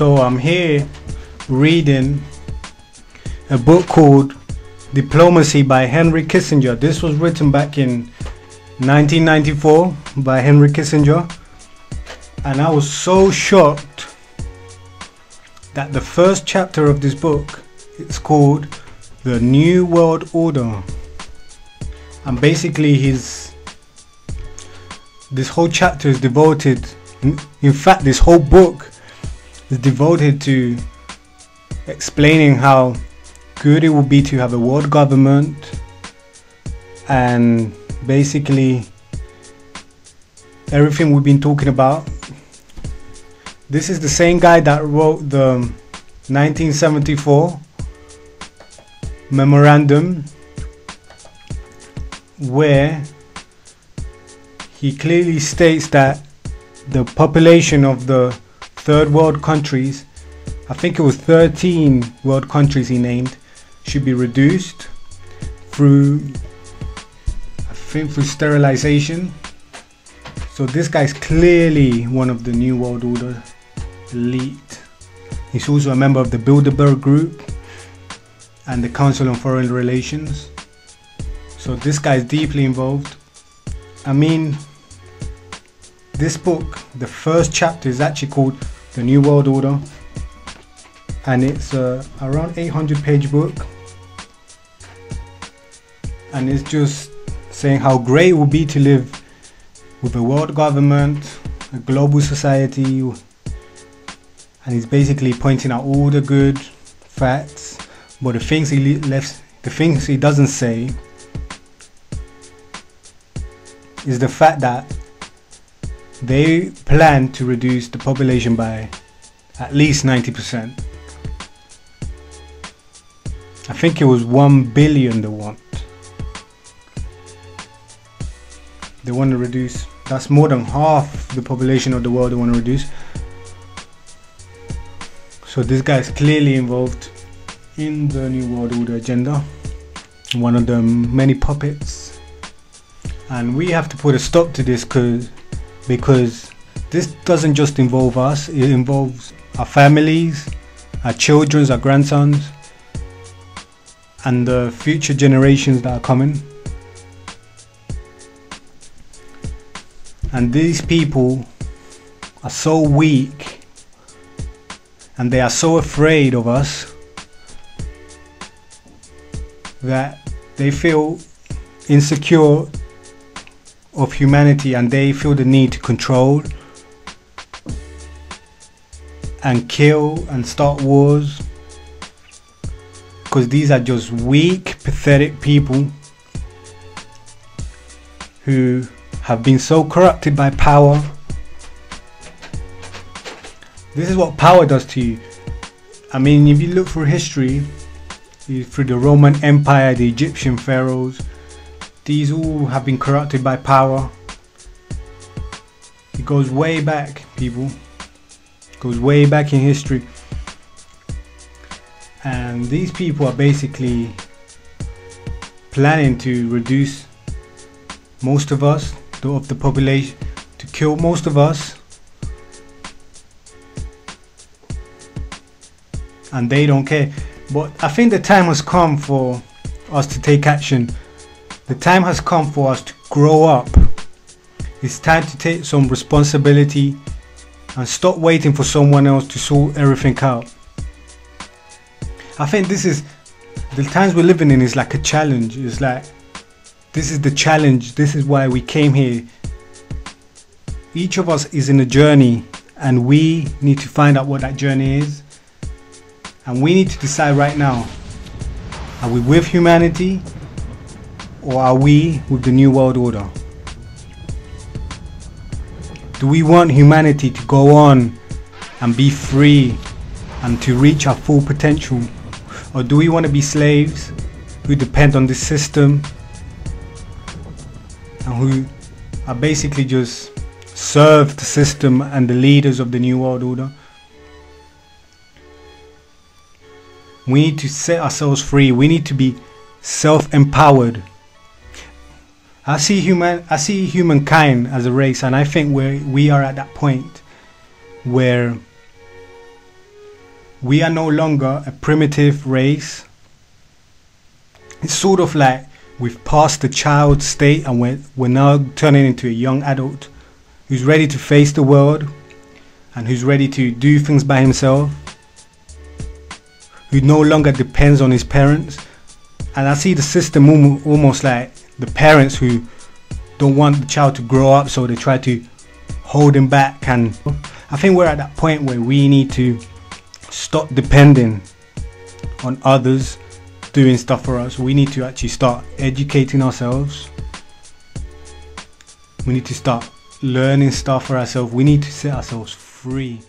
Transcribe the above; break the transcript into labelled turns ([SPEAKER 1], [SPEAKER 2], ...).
[SPEAKER 1] So I'm here reading a book called Diplomacy by Henry Kissinger. This was written back in 1994 by Henry Kissinger, and I was so shocked that the first chapter of this book, it's called The New World Order, and basically this whole chapter is devoted, in fact this whole book is devoted to explaining how good it would be to have a world government, and basically everything we've been talking about. This is the same guy that wrote the 1974 memorandum, where he clearly states that the population of the third world countries, I think it was 13 world countries he named, should be reduced through, I think, through sterilization. So this guy's clearly one of the New World Order elite. He's also a member of the Bilderberg Group and the Council on Foreign Relations. So this guy's deeply involved. I mean, this book, the first chapter is actually called The New World Order, and it's around 800-page book, and it's just saying how great it would be to live with a world government, a global society, and he's basically pointing out all the good facts, but the things he doesn't say is the fact that they plan to reduce the population by at least 90%. I think it was 1 billion they want. They want to reduce. That's more than half the population of the world they want to reduce. So this guy is clearly involved in the New World Order agenda, one of the many puppets. And we have to put a stop to this because this doesn't just involve us, it involves our families, our children, our grandsons, and the future generations that are coming. And these people are so weak, and they are so afraid of us, that they feel insecure of humanity, and they feel the need to control and kill and start wars, because these are just weak, pathetic people who have been so corrupted by power. This is what power does to you. I mean, if you look through history, through the Roman Empire, the Egyptian pharaohs, these all have been corrupted by power. It goes way back, people. It goes way back in history. And these people are basically planning to reduce most of us, of the population, to kill most of us. And they don't care. But I think the time has come for us to take action. The time has come for us to grow up. It's time to take some responsibility and stop waiting for someone else to sort everything out. I think this is, the times we're living in is like a challenge. It's like, this is the challenge. This is why we came here. Each of us is in a journey, and we need to find out what that journey is. And we need to decide right now, are we with humanity, or are we with the New World Order? Do we want humanity to go on and be free and to reach our full potential? Or do we want to be slaves who depend on this system and who are basically just serve the system and the leaders of the New World Order? We need to set ourselves free. We need to be self-empowered. I see humankind as a race, and I think we are at that point where We are no longer a primitive race. It's sort of like we've passed the child state and we're now turning into a young adult who's ready to face the world and who's ready to do things by himself, who no longer depends on his parents. And I see the system almost like the parents who don't want the child to grow up, so they try to hold him back. And I think we're at that point where we need to stop depending on others doing stuff for us. We need to actually start educating ourselves. We need to start learning stuff for ourselves. We need to set ourselves free.